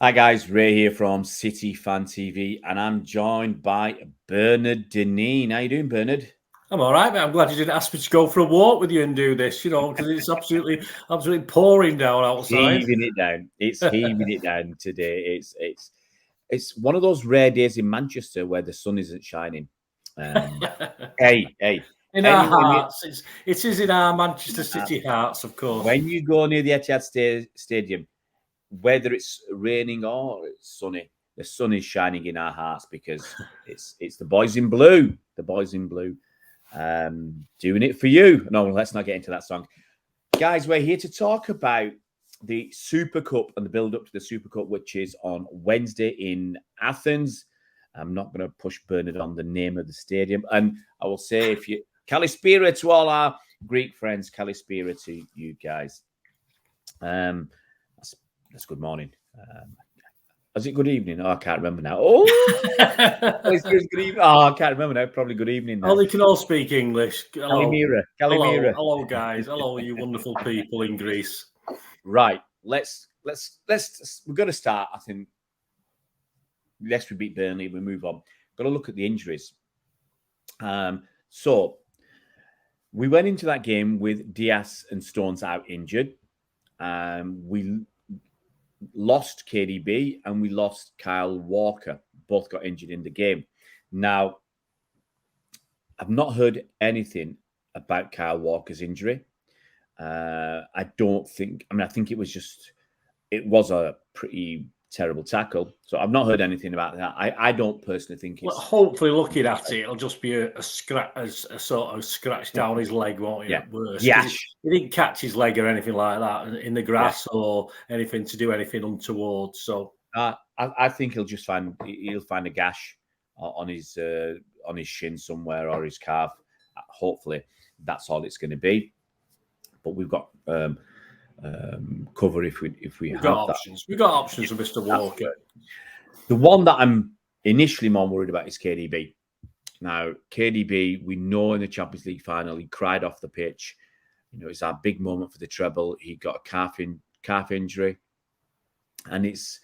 Hi guys, Ray here from City Fan TV, and I'm joined by Bernard Deneen. How you doing, Bernard? I'm all right, mate. I'm glad you didn't ask me to go for a walk with you and do this, because it's absolutely pouring down outside. Heaving it down. It's heaving it down today. It's one of those rare days in Manchester where the sun isn't shining. Hey, In our anyway, hearts, it is in our Manchester City hearts, of course. when you go near the Etihad Stadium, whether it's raining or it's sunny, the sun is shining in our hearts because it's the boys in blue. The boys in blue. Doing it for you. No, let's not get into that song. Guys, we're here to talk about the Super Cup and the build-up to the Super Cup, which is on Wednesday in Athens. I'm not going to push Bernard on the name of the stadium. And I will say, if you Kalispira to all our Greek friends, Kalispira to you guys. That's good morning. Is it good evening? Oh, I can't remember now. Oh, it's good evening. Oh, I can't remember now. Probably good evening now. Oh, they can all speak English. Hello. Kalimira. Hello, guys. Hello, you wonderful people in Greece. Right. Let's. We're going to start. I think. Lest we beat Burnley, we move on. Got to look at the injuries. So we went into that game with Diaz and Stones out injured. We lost KDB and we lost Kyle Walker. Both got injured in the game. Now, I've not heard anything about Kyle Walker's injury. I think it was a pretty terrible tackle. So I've not heard anything about that. I don't personally think it's... Well, hopefully, looking at it, it'll just be a sort of scratch down his leg, won't it? Yeah. Worse. Yes. He didn't catch his leg or anything like that in the grass or anything to do anything untoward. So I think he'll find a gash on his shin somewhere or his calf. Hopefully, that's all it's going to be. But we've got cover if we have options. That. We've got options for Mr. Walker. The one that I'm initially more worried about is KDB. Now, KDB, we know in the Champions League final, he cried off the pitch. It's our big moment for the treble. He got a calf injury, and it's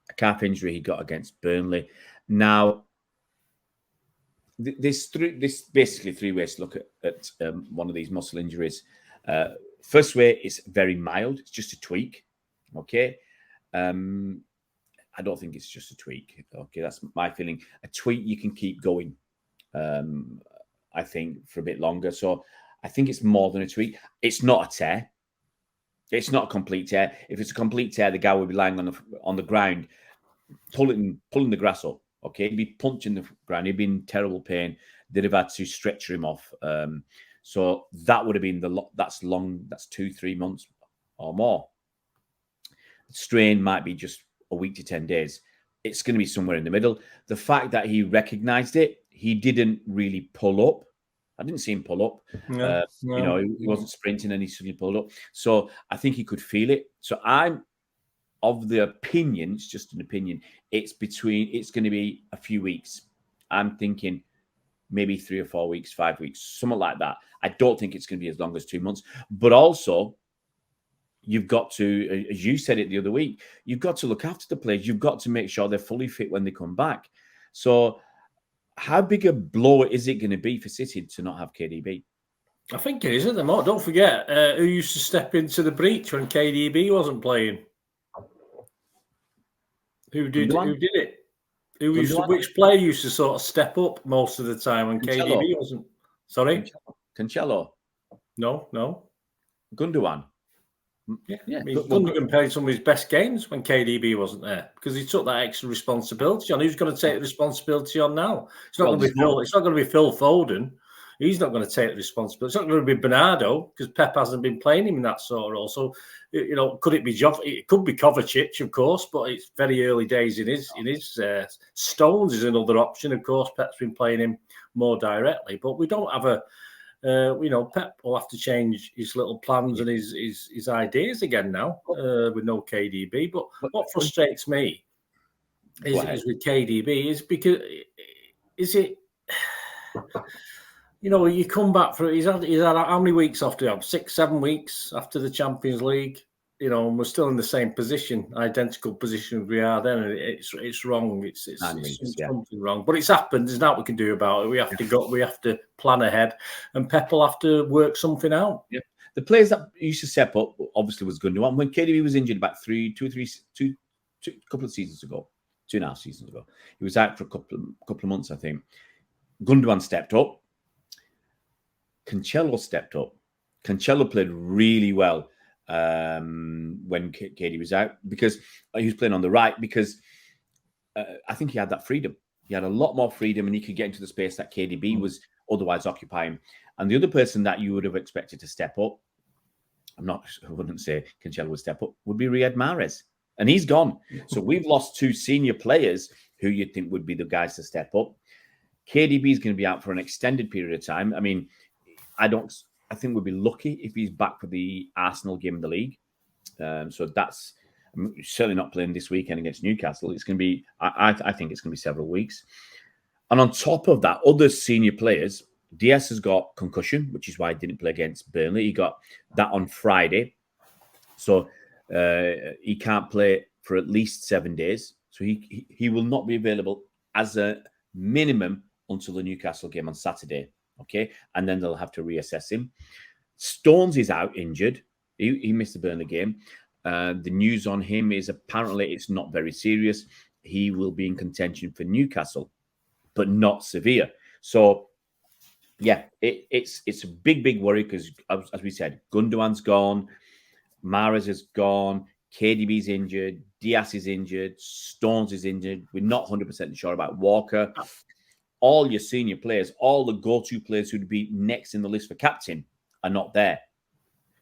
a calf injury he got against Burnley. Now, there's basically three ways to look at one of these muscle injuries. First way is very mild. It's just a tweak. Okay. I don't think it's just a tweak. Okay. That's my feeling. A tweak, you can keep going, I think, for a bit longer. So I think it's more than a tweak. It's not a tear. It's not a complete tear. If it's a complete tear, the guy would be lying on the ground, pulling the grass up. Okay. He'd be punching the ground. He'd be in terrible pain. They'd have had to stretcher him off. So that would have been that's long. That's 2-3 months or more. Strain might be just a week to 10 days. It's going to be somewhere in the middle. The fact that he recognized it, he didn't really pull up. I didn't see him pull up. No. He wasn't sprinting and he suddenly pulled up. So I think he could feel it. So I'm of the opinion, it's just an opinion, it's going to be a few weeks. I'm thinking maybe 3 or 4 weeks, 5 weeks, something like that. I don't think it's going to be as long as 2 months. But also, you've got to, as you said it the other week, you've got to look after the players. You've got to make sure they're fully fit when they come back. So how big a blow is it going to be for City to not have KDB? I think it is at the moment. Don't forget who used to step into the breach when KDB wasn't playing. Who did it? Which player used to sort of step up most of the time when KDB wasn't? Sorry? Cancelo. No. Gundogan. Yeah. Gundogan played some of his best games when KDB wasn't there because he took that extra responsibility on. Who's going to take the responsibility on now? It's not going to be Phil. It's not going to be Phil Foden. He's not going to take the responsibility. It's not going to be Bernardo because Pep hasn't been playing him in that sort of role. So, could it be it could be Kovacic, of course, but it's very early days in his. Stones is another option, of course. Pep's been playing him more directly, but we don't have a. Pep will have to change his little plans and his ideas again now with no KDB. But what frustrates me is with KDB is because you come back for he's had how many weeks off to have 6-7 weeks after the Champions League. you know, and we're still in the same position, identical position we are then. And it's wrong. It's something wrong. But it's happened. There's nothing we can do about it. We have to go. We have to plan ahead, and Pep will have to work something out. Yeah. The players that used to step up obviously was Gundogan. When KDB was injured about couple of seasons ago, 2.5 seasons ago, he was out for a couple of months, I think. Gundogan stepped up. Cancelo stepped up. Cancelo played really well when KD was out because he was playing on the right because I think he had that freedom. He had a lot more freedom and he could get into the space that KDB was otherwise occupying. And the other person that you would have expected to step up, I wouldn't say Cancelo would step up, would be Riyad Mahrez. And he's gone. So we've lost 2 senior players who you'd think would be the guys to step up. KDB is going to be out for an extended period of time. I mean, I think we'd be lucky if he's back for the Arsenal game in the league. So that's certainly not playing this weekend against Newcastle. It's going to be, I think it's going to be several weeks. And on top of that, other senior players, Diaz has got concussion, which is why he didn't play against Burnley. He got that on Friday. So he can't play for at least 7 days. So he will not be available as a minimum until the Newcastle game on Saturday. Okay. And then they'll have to reassess him. Stones is out injured. He missed the Burnley game. The news on him is apparently it's not very serious. He will be in contention for Newcastle, but not Sevilla. So, yeah, it's a big worry because, as we said, Gundogan's gone, Mahrez is gone, KDB's injured, Diaz is injured, Stones is injured. We're not 100% sure about Walker. All your senior players, all the go-to players who'd be next in the list for captain are not there.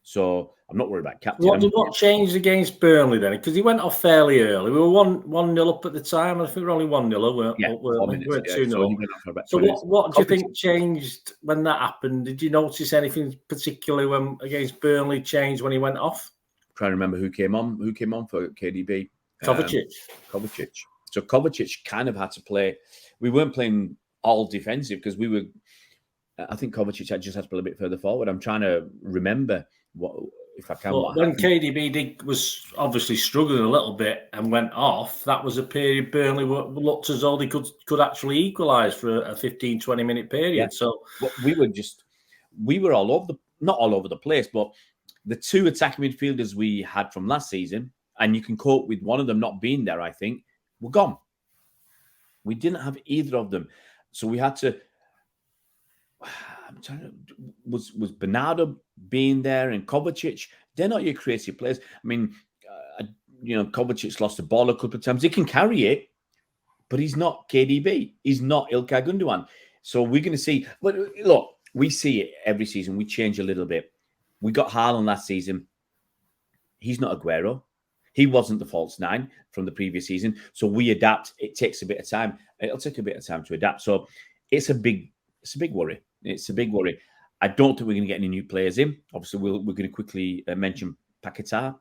So I'm not worried about captain. What changed against Burnley then? Because he went off fairly early. We were 1-0 up at the time. I think we were only 1-0, weren't we? 2-0. So what do you think changed when that happened? Did you notice anything particularly when against Burnley changed when he went off? I'm trying to remember who came on for KDB. Kovacic. So Kovacic kind of had to play. We weren't playing all defensive because we were. I think Kovacic just had to play a bit further forward. I'm trying to remember what if I can. Well, when KDB was obviously struggling a little bit and went off, that was a period Burnley looked as though they could actually equalise for a 15-20 minute period. Yeah. So we were not all over the place, but the 2 attacking midfielders we had from last season, and you can cope with one of them not being there, I think, were gone. We didn't have either of them. So we had to. Was Bernardo being there and Kovacic? They're not your creative players. I mean, Kovacic lost the ball a couple of times. He can carry it, but he's not KDB. He's not Ilkay Gundogan. So we're going to see. But look, we see it every season. We change a little bit. We got Haaland last season. He's not Aguero. He wasn't the false 9 from the previous season. So we adapt. It takes a bit of time. It'll take a bit of time to adapt. So it's a big worry. It's a big worry. I don't think we're going to get any new players in. Obviously, we're going to quickly mention Paqueta,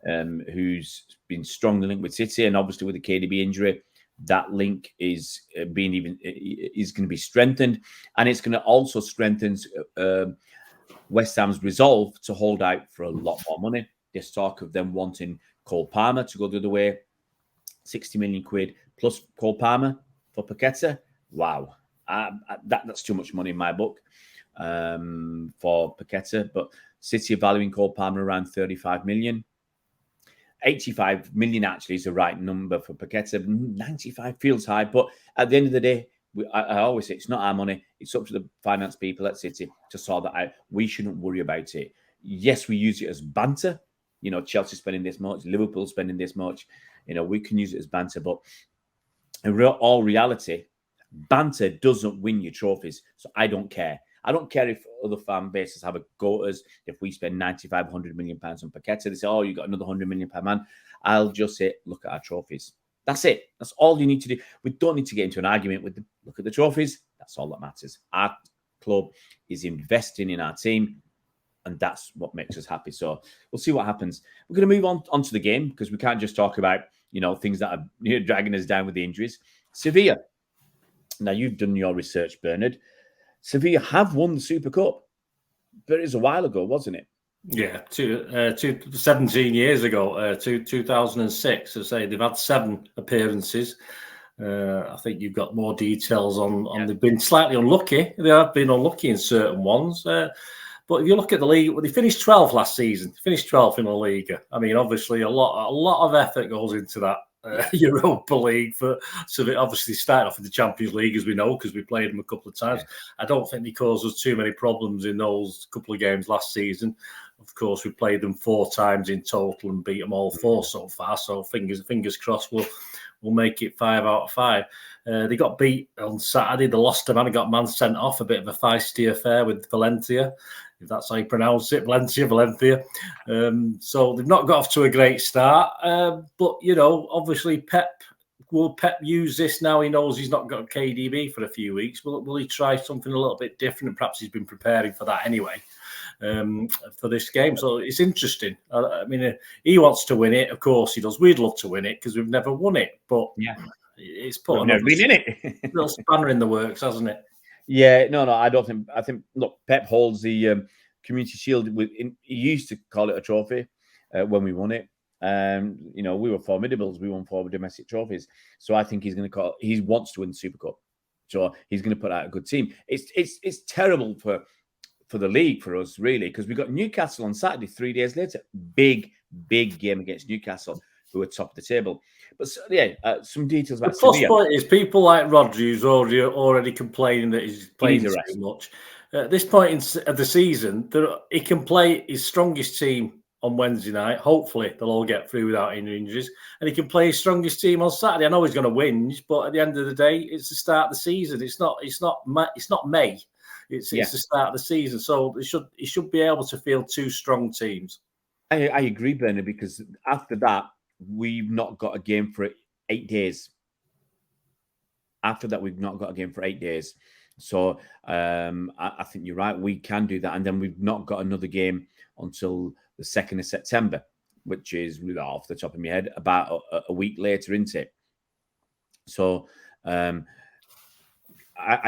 who's been strongly linked with City, and obviously with the KDB injury, that link is going to be strengthened, and it's going to also strengthen West Ham's resolve to hold out for a lot more money. There's talk of them wanting Cole Palmer to go the other way, 60 million quid plus Cole Palmer for Paqueta. Wow. That's too much money in my book for Paqueta, but City are valuing Cole Palmer around 35 million. 85 million actually is the right number for Paqueta. 95 feels high, but at the end of the day, I always say it's not our money. It's up to the finance people at City to sort that out. We shouldn't worry about it. Yes, we use it as banter. Chelsea spending this much, Liverpool spending this much. We can use it as banter, but in all reality, banter doesn't win you trophies. So I don't care. I don't care if other fan bases have a go at us. If we spend 95, 100 million pounds on Paqueta, they say, oh, you got another 100 million per man. I'll just say, look at our trophies. That's it. That's all you need to do. We don't need to get into an argument with them. Look at the trophies. That's all that matters. Our club is investing in our team, and that's what makes us happy. So we'll see what happens. We're going to move on to the game because we can't just talk about, things that are dragging us down with the injuries. Sevilla. Now, you've done your research, Bernard. Sevilla have won the Super Cup, but it was a while ago, wasn't it? Yeah, 17 years ago, 2006. I say they've had 7 appearances. I think you've got more details on. They've been slightly unlucky. They have been unlucky in certain ones. But if you look at the league, well, they finished 12th last season. They finished 12th in the league. I mean, obviously, a lot of effort goes into that Europa League. So they obviously started off in the Champions League, as we know, because we played them a couple of times. I don't think they caused us too many problems in those couple of games last season. Of course, we played them 4 times in total and beat them all 4 so far. So fingers crossed we'll make it 5 out of 5. They got beat on Saturday. They lost a man and got man sent off. A bit of a feisty affair with Valencia, if that's how you pronounce it, Valencia. So they've not got off to a great start. But, obviously will Pep use this now? He knows he's not got KDB for a few weeks. Will he try something a little bit different? Perhaps he's been preparing for that anyway. For this game, so it's interesting. I mean, he wants to win it, of course he does. We'd love to win it because we've never won it, but it's put another little spanner in the works, hasn't it? Yeah, no, I don't think. I think look, Pep holds the Community Shield. He used to call it a trophy when we won it. We were formidables. We won 4 domestic trophies, so I think he's going to call. He wants to win the Super Cup, so he's going to put out a good team. It's terrible for the league for us, really, because we got Newcastle on Saturday, 3 days later. Big game against Newcastle, who are top of the table. But some details about Sevilla. The plus point is people like Rodri, who's already complaining that he's playing too much. At this point of the season, he can play his strongest team on Wednesday night. Hopefully, they'll all get through without any injuries. And he can play his strongest team on Saturday. I know he's going to whinge, but at the end of the day, it's the start of the season. It's not May. It's the start of the season, so he should be able to field 2 strong teams. I agree, Bernard, because after that, we've not got a game for 8 days. After that, we've not got a game for 8 days. So I think you're right. We can do that. And then we've not got another game until the 2nd of September, which is, off the top of my head, about a week later, isn't it? So I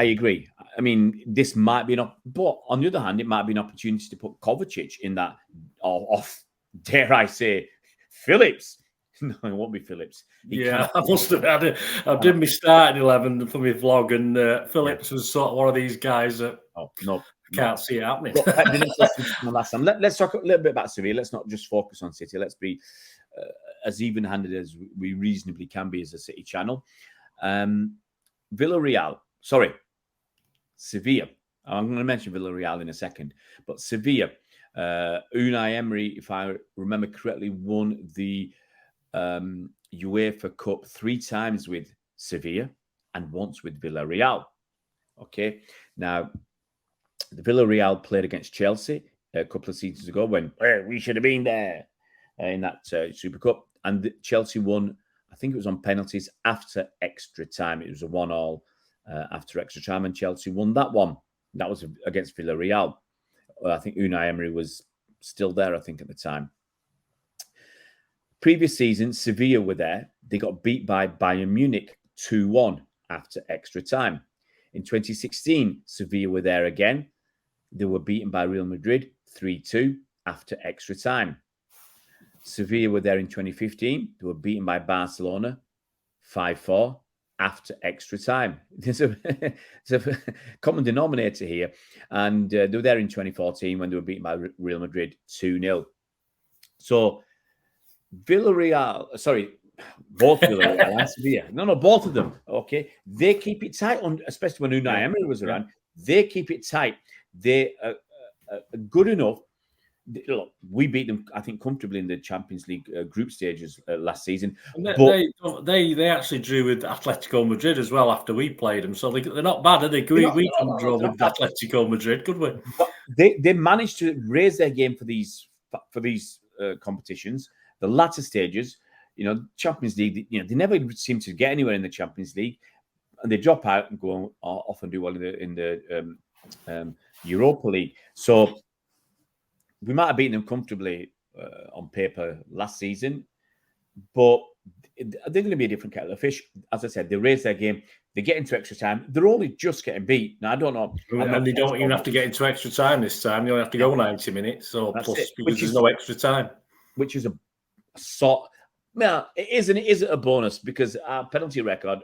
agree. I mean, this might be but on the other hand, it might be an opportunity to put Kovacic in that, off, dare I say, Phillips. No, it won't be Phillips. I must have had it. I did my starting 11 for my vlog, and Phillips was sort of one of these guys that can't see it happening. Last time. Let's talk a little bit about Sevilla. Let's not just focus on City. Let's be as even-handed as we reasonably can be as a City channel. Sevilla. I'm going to mention Villarreal in a second, but Sevilla. Unai Emery, if I remember correctly, won the UEFA Cup 3 times with Sevilla and once with Villarreal. Okay, now the Villarreal played against Chelsea a couple of seasons ago when we should have been there in that Super Cup, and Chelsea won. I think it was on penalties after extra time. It was a 1-1 after extra time, and Chelsea won that one. That was against Villarreal. I think Unai Emery was still there, I think, at the time. Previous season, Sevilla were there. They got beat by Bayern Munich 2-1 after extra time. In 2016, Sevilla were there again. They were beaten by Real Madrid 3-2 after extra time. Sevilla were there in 2015. They were beaten by Barcelona 5-4 after extra time. There's a common denominator here. And they were there in 2014 when they were beaten by Real Madrid 2-0. So both Villarreal and Sevilla. No, both of them. Okay. They keep it tight, especially when Unai Emery was around. They keep it tight. They are good enough. Look, we beat them, I think, comfortably in the Champions League group stages last season. They actually drew with Atletico Madrid as well after we played them, so they're not bad, are they? We couldn't draw with Atletico Madrid, could we? But they managed to raise their game for these competitions. The latter stages, Champions League, they never seem to get anywhere in the Champions League, and they drop out and go off and do well in the Europa League. So we might have beaten them comfortably on paper last season, but they're going to be a different kettle of fish. As I said, they raise their game. They get into extra time. They're only just getting beat. Now, I don't know. And they don't even have to get into extra time this time. You only have to go 90 minutes. So plus, because there's no extra time. Which is a sort. Well, it isn't a bonus because our penalty record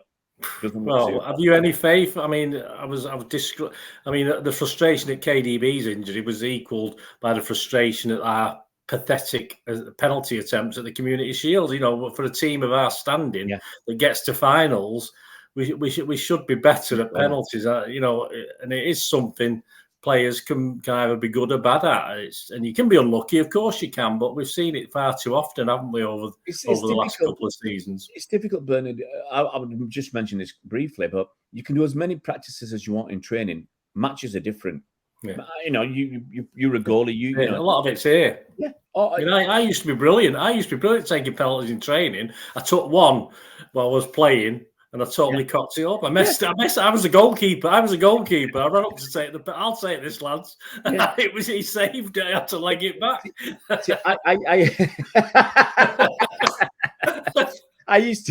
doesn't. Well, have you any faith? I mean, the frustration at KDB's injury was equalled by the frustration at our pathetic penalty attempts at the Community Shield. You know, for a team of our standing that gets to finals, we should be better at penalties. You know, and it is something players can either be good or bad at. And you can be unlucky, of course you can, but we've seen it far too often, haven't we, over the last couple of seasons? It's difficult, Bernard. I would just mention this briefly, but you can do as many practices as you want in training. Matches are different. Yeah. You know, you're a goalie. You know, a lot of it's here. Yeah. I used to be brilliant. I used to be brilliant taking penalties in training. I took one while I was playing, and I totally cocked it up. I messed. I was a goalkeeper. I ran up to take the. I'll take this, lads. Yeah. He saved it. I had to leg it back. See, I used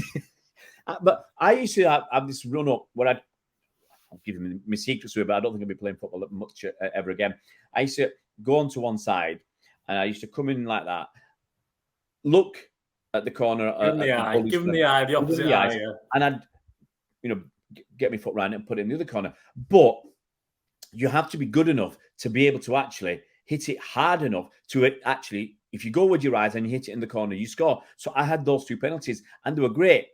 to have this run up where I'll give him my secrets away, but I don't think I'll be playing football much ever again. I used to go onto one side, and I used to come in like that, look at the corner, give him the eye, the opposite eye, and I'd, get my foot round it and put it in the other corner. But you have to be good enough to be able to actually hit it hard enough to actually, if you go with your eyes and you hit it in the corner, you score. So I had those 2 penalties, and they were great,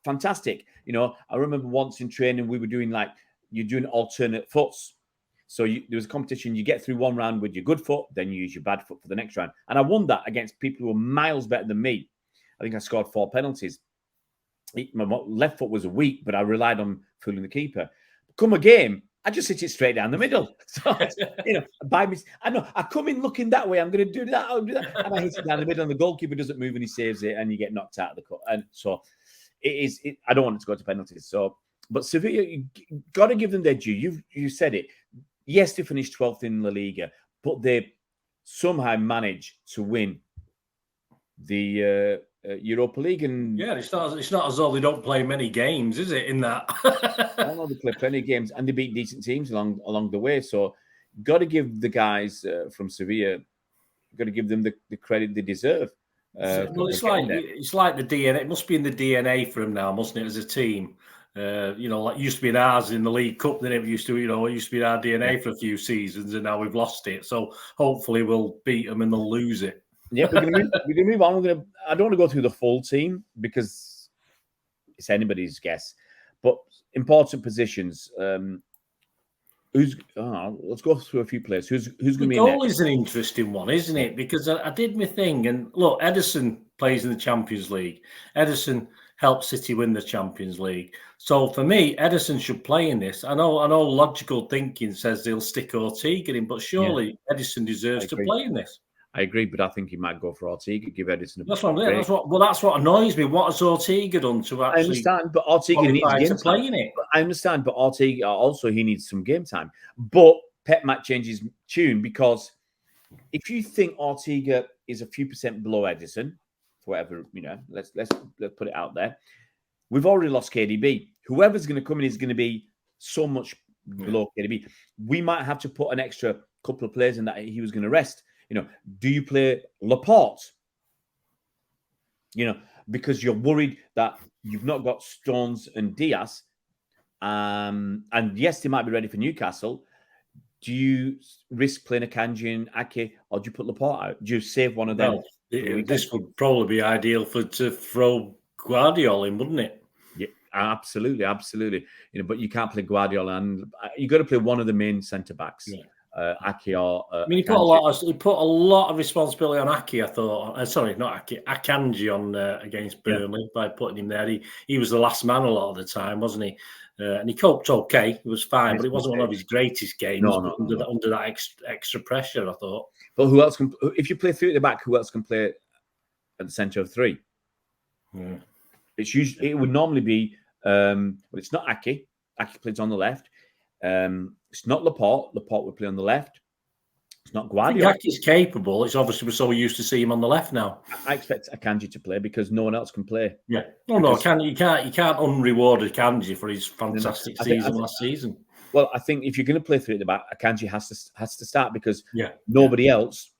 fantastic. I remember once in training we were doing you're doing alternate foots. So there was a competition. You get through one round with your good foot, then you use your bad foot for the next round. And I won that against people who were miles better than me. I think I scored 4 penalties. My left foot was weak, but I relied on fooling the keeper. Come a game, I just hit it straight down the middle. So, I know I come in looking that way. I'm going to do that. I'll do that. And I hit it down the middle, and the goalkeeper doesn't move, and he saves it, and you get knocked out of the cut. And so I don't want it to go to penalties. So, but Sevilla, you got to give them their due. You said it. Yes, they finished 12th in La Liga, but they somehow managed to win the Europa League. And it's not as though they don't play many games, is it? In that, I know they play plenty of games, and they beat decent teams along the way. So, got to give the guys from Sevilla, got to give them the credit they deserve. Well, it's like the DNA. It must be in the DNA for them now, mustn't it? As a team, like it used to be in ours in the League Cup. They never used to, it used to be in our DNA for a few seasons, and now we've lost it. So hopefully we'll beat them and they'll lose it. Yeah, we're gonna move on. I don't want to go through the full team because it's anybody's guess, but important positions. Let's go through a few players. Who's going to be next? Goal is an interesting one, isn't it? Because I did my thing, and look, Ederson plays in the Champions League. Ederson helped City win the Champions League. So for me, Ederson should play in this. I know logical thinking says they'll stick Ortega in, but surely Ederson deserves to play in this. I agree, but I think he might go for Ortega. Give Ederson a That's what annoys me. What has Ortega done to actually? I understand, but Ortega needs game to play in it. I understand, but Ortega also he needs some game time. But Pep might change his tune because if you think Ortega is a few percent below Ederson, for whatever let's put it out there. We've already lost KDB. Whoever's going to come in is going to be so much below KDB. We might have to put an extra couple of players in that he was going to rest. Do you play Laporte? Because you're worried that you've not got Stones and Diaz. And yes, they might be ready for Newcastle. Do you risk playing Akanji and Ake, or do you put Laporte out? Do you save one of them? Well, this would probably be ideal to throw Guardiola in, wouldn't it? Yeah, absolutely. But you can't play Guardiola, and you got to play one of the main centre backs. Yeah. Ake or he put a lot of responsibility on Ake. I thought, sorry, not Ake, Akanji on against Burnley by putting him there. He was the last man a lot of the time, wasn't he? And he coped okay. It was fine, but it wasn't one of his greatest games. Under that extra pressure, I thought. But who else can? If you play 3 at the back, who else can play at the centre of 3? Yeah. It's usually it would normally be. But it's not Ake. Ake plays on the left. It's not Laporte. Laporte would play on the left. It's not Guardiola. I think Ake's capable. It's obviously we're so used to see him on the left now. I expect Akanji to play because no one else can play. Yeah. No, you can't unreward Akanji for his fantastic season last season. Well, I think if you're going to play 3 at the back, Akanji has to start because nobody else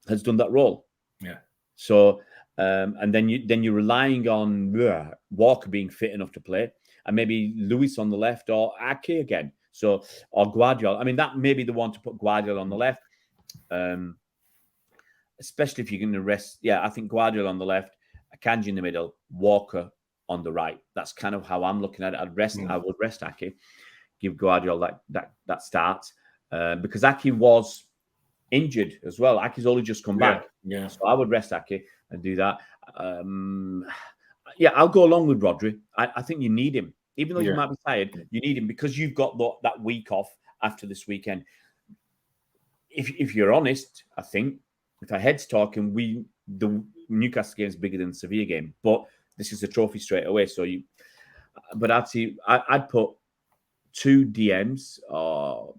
has done that role. Yeah. So and then you're relying on Walker being fit enough to play, and maybe Lewis on the left or Ake again. So or Guardiola. I mean, that may be the one to put Guardiola on the left. Especially if you're going to rest. Yeah, I think Guardiola on the left, Akanji in the middle, Walker on the right. That's kind of how I'm looking at it. I would rest Ake, give Guardiola that start because Ake was injured as well. Ake's only just come back. Yeah. So I would rest Ake and do that. I'll go along with Rodri. I think you need him. Even though you might be tired, you need him because you've got that week off after this weekend. If you're honest, I think if our head's talking, the Newcastle game is bigger than the Sevilla game, but this is a trophy straight away. So but I'd put 2 DMs, or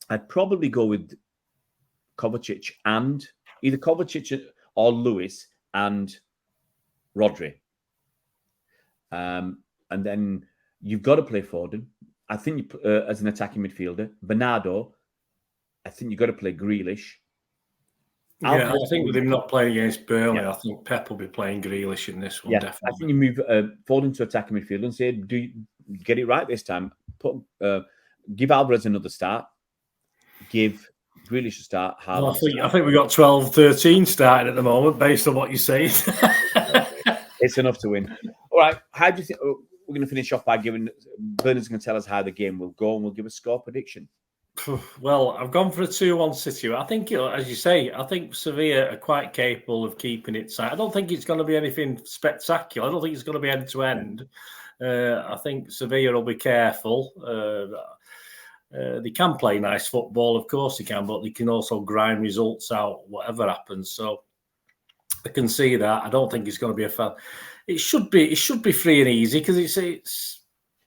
I'd probably go with Kovacic and either Kovacic or Lewis and Rodri. And then you've got to play Foden. I think as an attacking midfielder, Bernardo. I think you've got to play Grealish. I think with him not playing against Burnley, I think Pep will be playing Grealish in this one, definitely. I think you move Foden to attacking midfield and say, do you get it right this time? Give Alvarez another start. Give Grealish a start. I think we've got 12-13 starting at the moment, based on what you say. It's enough to win. All right. How do you think we're going to finish off by giving Bernard's going to tell us how the game will go, and we'll give a score prediction? Well, I've gone for a 2-1 City. I think, as you say, I think Sevilla are quite capable of keeping it tight. I don't think it's going to be anything spectacular. I don't think it's going to be end to end. I think Sevilla will be careful. They can play nice football, of course they can, but they can also grind results out, whatever happens. So I can see that. I don't think it's going to be a fan. It should be free and easy because it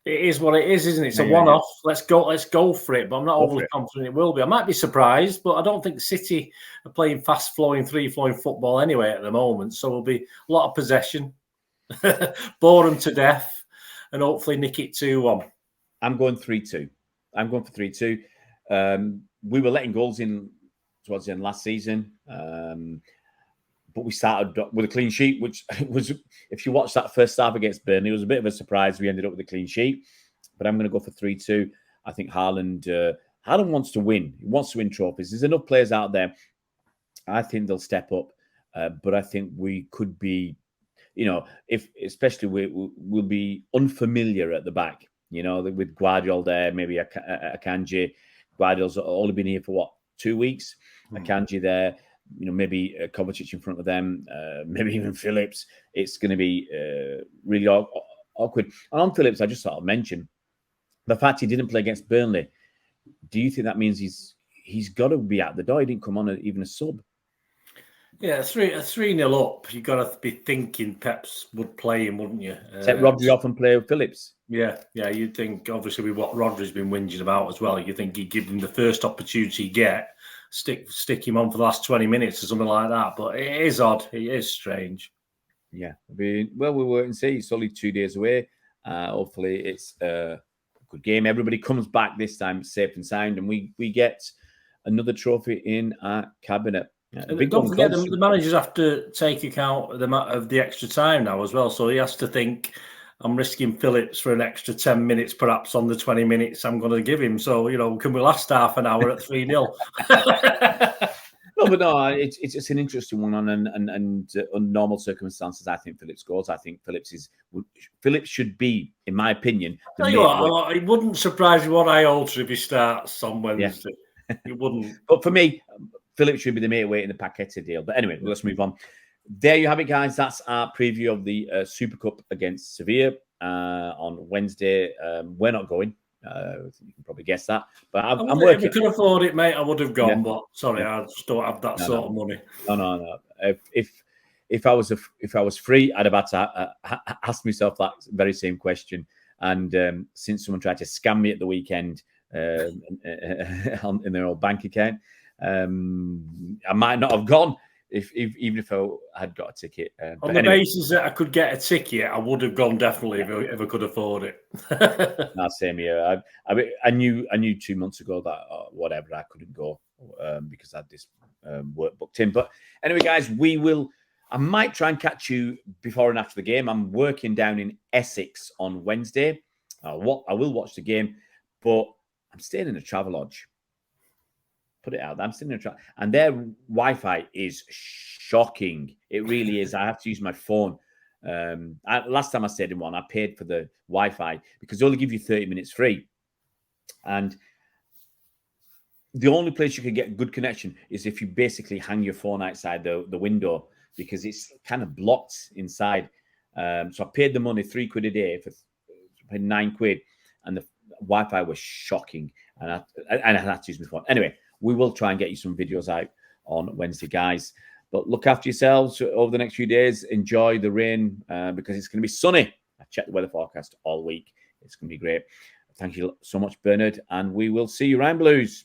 is what it is, isn't it? It's a one-off. Let's go for it. But I'm not overly confident it will be. I might be surprised, but I don't think City are playing fast-flowing, free-flowing football anyway at the moment. So it'll be a lot of possession, bore them to death, and hopefully nick it 2-1. I'm going 3-2. I'm going for 3-2. We were letting goals in towards the end last season. But we started with a clean sheet, which was, if you watch that first half against Burnley, it was a bit of a surprise. We ended up with a clean sheet. But I'm going to go for 3-2. I think Haaland wants to win. He wants to win trophies. There's enough players out there. I think they'll step up. But I think we could be, especially we'll be unfamiliar at the back, with Guardiola there, maybe Akanji. Guardiola's only been here for 2 weeks? Akanji there. Maybe Kovacic in front of them, maybe even Phillips. It's going to be really awkward. And on Phillips, I just thought I'd mention the fact he didn't play against Burnley. Do you think that means he's got to be out the door? He didn't come on even a sub. Yeah, a 3-0 up. You've got to be thinking Peps would play him, wouldn't you? Take Rodri off and play with Phillips. Yeah. You'd think, obviously, with what Rodri's been whinging about as well, you think he'd give him the first opportunity he get. Stick him on for the last 20 minutes or something like that. But it is odd. It is strange. Yeah. We'll wait and see. It's only 2 days away. Hopefully it's a good game. Everybody comes back this time safe and sound, and we get another trophy in our cabinet. And don't forget, the managers have to take account of the extra time now as well. So he has to think, I'm risking Phillips for an extra 10 minutes, perhaps on the 20 minutes I'm going to give him. So, can we last half an hour at 3-0? No, it's an interesting one. And under normal circumstances, I think Phillips scores. I think Phillips should be, in my opinion. Tell you what, it wouldn't surprise me one iota if he starts on Wednesday. Yeah. It wouldn't. But for me, Phillips should be the main weight in the Paqueta deal. But anyway, let's move on. There you have it, guys. That's our preview of the Super Cup against Sevilla on Wednesday. We're not going. You can probably guess that. But I'm working. If we could afford it, mate, I would have gone. Yeah. But sorry, I just don't have that sort of money. No. If I was free, I'd have had to ask myself that very same question. And since someone tried to scam me at the weekend in their old bank account, I might not have gone even if I had got a ticket. On the basis that I could get a ticket, I would have gone definitely if I could afford it. Nah, same here. I knew 2 months ago that whatever I couldn't go because I had this work booked in. But anyway, guys, I might try and catch you before and after the game. I'm working down in Essex on Wednesday. I will watch the game, but I'm staying in a Travelodge. Put it out there. I'm staying in a Travelodge, and their Wi-Fi is shocking. It really is. I have to use my phone. Last time I stayed in one, I paid for the Wi-Fi because they only give you 30 minutes free. And the only place you can get good connection is if you basically hang your phone outside the window because it's kind of blocked inside. So I paid the money, £3 a day for £9, and the Wi-Fi was shocking. And I had to use my phone. Anyway, we will try and get you some videos out on Wednesday, guys. But look after yourselves over the next few days. Enjoy the rain because it's going to be sunny. I checked the weather forecast all week. It's going to be great. Thank you so much, Bernard. And we will see you around, Blues.